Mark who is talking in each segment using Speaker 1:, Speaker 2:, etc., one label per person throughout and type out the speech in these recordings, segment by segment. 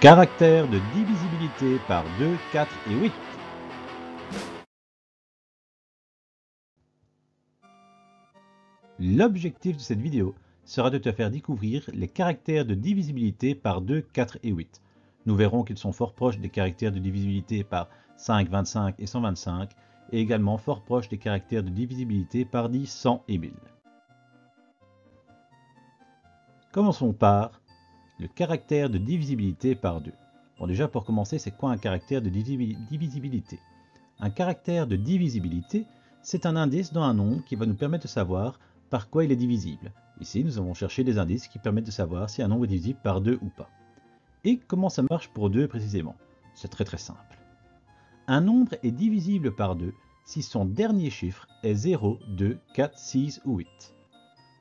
Speaker 1: Caractères de divisibilité par 2, 4 et 8. L'objectif de cette vidéo sera de te faire découvrir les caractères de divisibilité par 2, 4 et 8. Nous verrons qu'ils sont fort proches des caractères de divisibilité par 5, 25 et 125 et également fort proches des caractères de divisibilité par 10, 100 et 1000. Commençons par le caractère de divisibilité par 2. Bon, déjà pour commencer, c'est quoi un caractère de divisibilité? Un caractère de divisibilité, c'est un indice dans un nombre qui va nous permettre de savoir par quoi il est divisible. Ici, nous avons cherché des indices qui permettent de savoir si un nombre est divisible par 2 ou pas. Et comment ça marche pour 2 précisément? C'est très simple. Un nombre est divisible par 2 si son dernier chiffre est 0, 2, 4, 6 ou 8.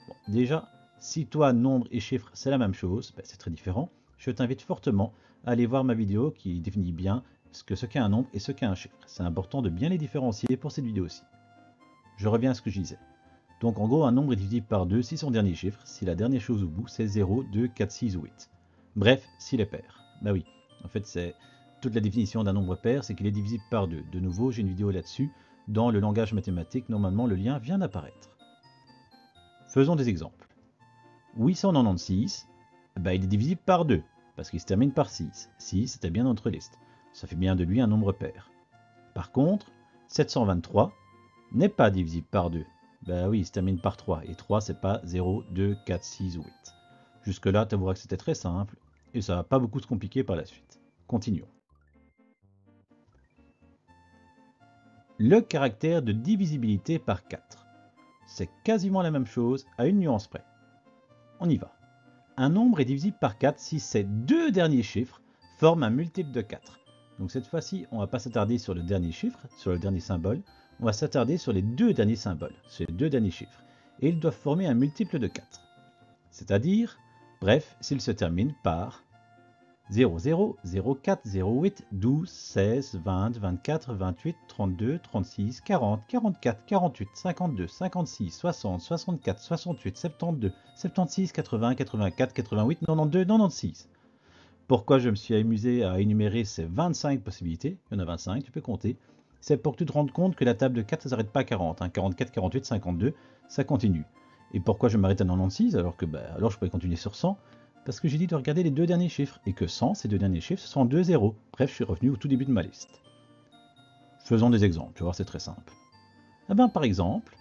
Speaker 1: Bon, déjà, si toi, nombre et chiffre, c'est la même chose, c'est très différent, je t'invite fortement à aller voir ma vidéo qui définit bien ce qu'est un nombre et ce qu'est un chiffre. C'est important de bien les différencier pour cette vidéo-ci. Je reviens à ce que je disais. Donc en gros, un nombre est divisible par 2 si son dernier chiffre, si la dernière chose au bout, c'est 0, 2, 4, 6 ou 8. Bref, s'il est pair. Bah oui, en fait, c'est toute la définition d'un nombre pair, c'est qu'il est divisible par 2. De nouveau, j'ai une vidéo là-dessus. Dans le langage mathématique, normalement, le lien vient d'apparaître. Faisons des exemples. 896, il est divisible par 2, parce qu'il se termine par 6. 6, c'était bien notre liste. Ça fait bien de lui un nombre pair. Par contre, 723 n'est pas divisible par 2. Ben oui, il se termine par 3. Et 3, c'est pas 0, 2, 4, 6 ou 8. Jusque-là, tu avoueras que c'était très simple, et ça va pas beaucoup se compliquer par la suite. Continuons. Le caractère de divisibilité par 4. C'est quasiment la même chose, à une nuance près. On y va. Un nombre est divisible par 4 si ses deux derniers chiffres forment un multiple de 4. Donc cette fois-ci, on ne va pas s'attarder sur le dernier chiffre, sur le dernier symbole, on va s'attarder sur les deux derniers symboles, sur les deux derniers chiffres. Et ils doivent former un multiple de 4. C'est-à-dire, bref, s'ils se terminent par 0, 0, 0, 4, 0, 8, 12, 16, 20, 24, 28, 32, 36, 40, 44, 48, 52, 56, 60, 64, 68, 72, 76, 80, 84, 88, 92, 96. Pourquoi je me suis amusé à énumérer ces 25 possibilités, il y en a 25, tu peux compter, c'est pour que tu te rendes compte que la table de 4 ça ne s'arrête pas à 40, 44, 48, 52, ça continue. Et pourquoi je m'arrête à 96 alors que alors je pourrais continuer sur 100? Parce que j'ai dit de regarder les deux derniers chiffres, et que 100, ces deux derniers chiffres, ce sont 2 zéros. Bref, je suis revenu au tout début de ma liste. Faisons des exemples, tu vas voir, c'est très simple. Par exemple,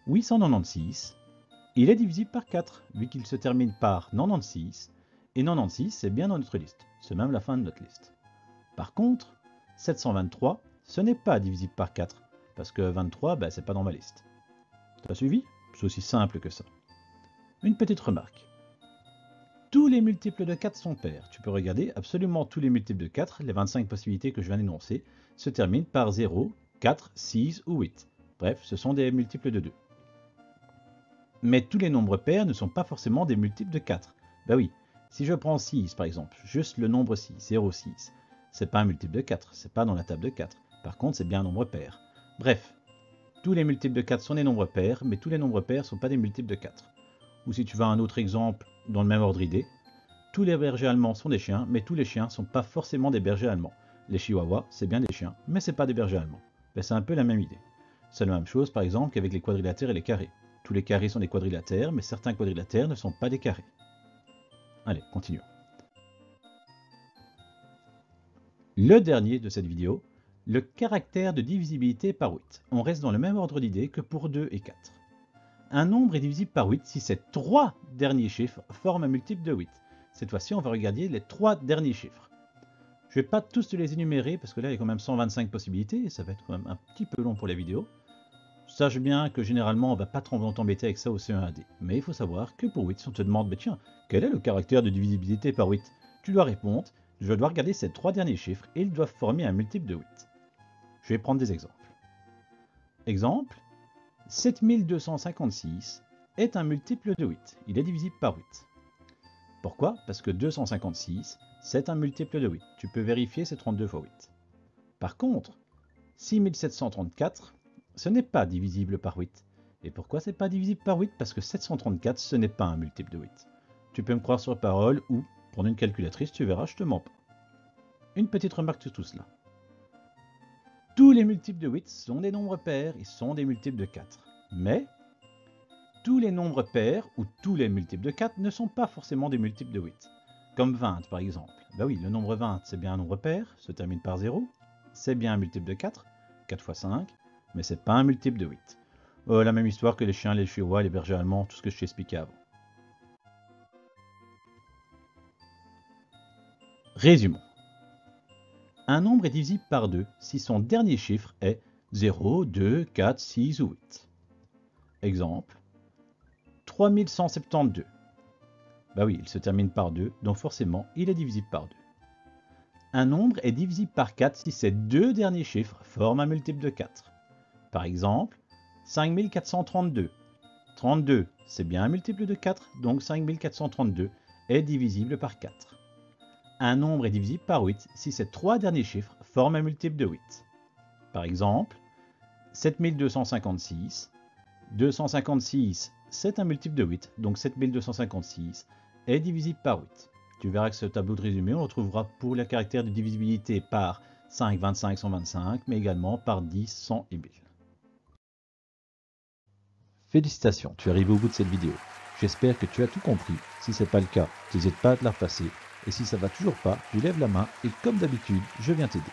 Speaker 1: 896, il est divisible par 4, vu qu'il se termine par 96, et 96, c'est bien dans notre liste. C'est même la fin de notre liste. Par contre, 723, ce n'est pas divisible par 4, parce que 23, c'est pas dans ma liste. Tu as suivi? C'est aussi simple que ça. Une petite remarque. Tous les multiples de 4 sont pairs. Tu peux regarder absolument tous les multiples de 4, les 25 possibilités que je viens d'énoncer, se terminent par 0, 4, 6 ou 8. Bref, ce sont des multiples de 2. Mais tous les nombres pairs ne sont pas forcément des multiples de 4. Ben oui, si je prends 6 par exemple, juste le nombre 6, 0, 6, c'est pas un multiple de 4, c'est pas dans la table de 4. Par contre, c'est bien un nombre pair. Bref, tous les multiples de 4 sont des nombres pairs, mais tous les nombres pairs ne sont pas des multiples de 4. Ou si tu veux un autre exemple dans le même ordre d'idée, tous les bergers allemands sont des chiens, mais tous les chiens ne sont pas forcément des bergers allemands. Les chihuahuas, c'est bien des chiens, mais c'est pas des bergers allemands. C'est un peu la même idée. C'est la même chose par exemple qu'avec les quadrilatères et les carrés. Tous les carrés sont des quadrilatères, mais certains quadrilatères ne sont pas des carrés. Allez, continuons. Le dernier de cette vidéo, le caractère de divisibilité par 8. On reste dans le même ordre d'idée que pour 2 et 4. Un nombre est divisible par 8 si ses 3 derniers chiffres forment un multiple de 8. Cette fois-ci, on va regarder les 3 derniers chiffres. Je ne vais pas tous te les énumérer parce que là, il y a quand même 125 possibilités et ça va être quand même un petit peu long pour la vidéo. Sache bien que généralement, on ne va pas t'embêter avec ça au C1AD. Mais il faut savoir que pour 8, si on te demande, tiens, quel est le caractère de divisibilité par 8? Tu dois répondre, je dois regarder ces 3 derniers chiffres et ils doivent former un multiple de 8. Je vais prendre des exemples. Exemple, 7256 est un multiple de 8. Il est divisible par 8. Pourquoi? Parce que 256, c'est un multiple de 8. Tu peux vérifier, c'est 32 fois 8. Par contre, 6734, ce n'est pas divisible par 8. Et pourquoi c'est pas divisible par 8? Parce que 734, ce n'est pas un multiple de 8. Tu peux me croire sur parole ou prendre une calculatrice, tu verras, je te mens pas. Une petite remarque sur tout cela. Tous les multiples de 8 sont des nombres pairs et sont des multiples de 4. Mais tous les nombres pairs ou tous les multiples de 4 ne sont pas forcément des multiples de 8. Comme 20 par exemple. Ben oui, le nombre 20 c'est bien un nombre pair, se termine par 0. C'est bien un multiple de 4, 4 fois 5, mais c'est pas un multiple de 8. La même histoire que les chiens, les chihuahuas, les bergers allemands, tout ce que je t'ai expliqué avant. Résumons. Un nombre est divisible par 2 si son dernier chiffre est 0, 2, 4, 6 ou 8. Exemple, 3172. Bah oui, il se termine par 2, donc forcément, il est divisible par 2. Un nombre est divisible par 4 si ses deux derniers chiffres forment un multiple de 4. Par exemple, 5432. 32, c'est bien un multiple de 4, donc 5432 est divisible par 4. Un nombre est divisible par 8 si ses trois derniers chiffres forment un multiple de 8. Par exemple, 7256. 256, c'est un multiple de 8, donc 7256 est divisible par 8. Tu verras que ce tableau de résumé, on le retrouvera pour les caractères de divisibilité par 5, 25, 125, mais également par 10, 100 et 1000. Félicitations, tu es arrivé au bout de cette vidéo. J'espère que tu as tout compris. Si ce n'est pas le cas, n'hésite pas à te la repasser. Et si ça ne va toujours pas, tu lèves la main et comme d'habitude, je viens t'aider.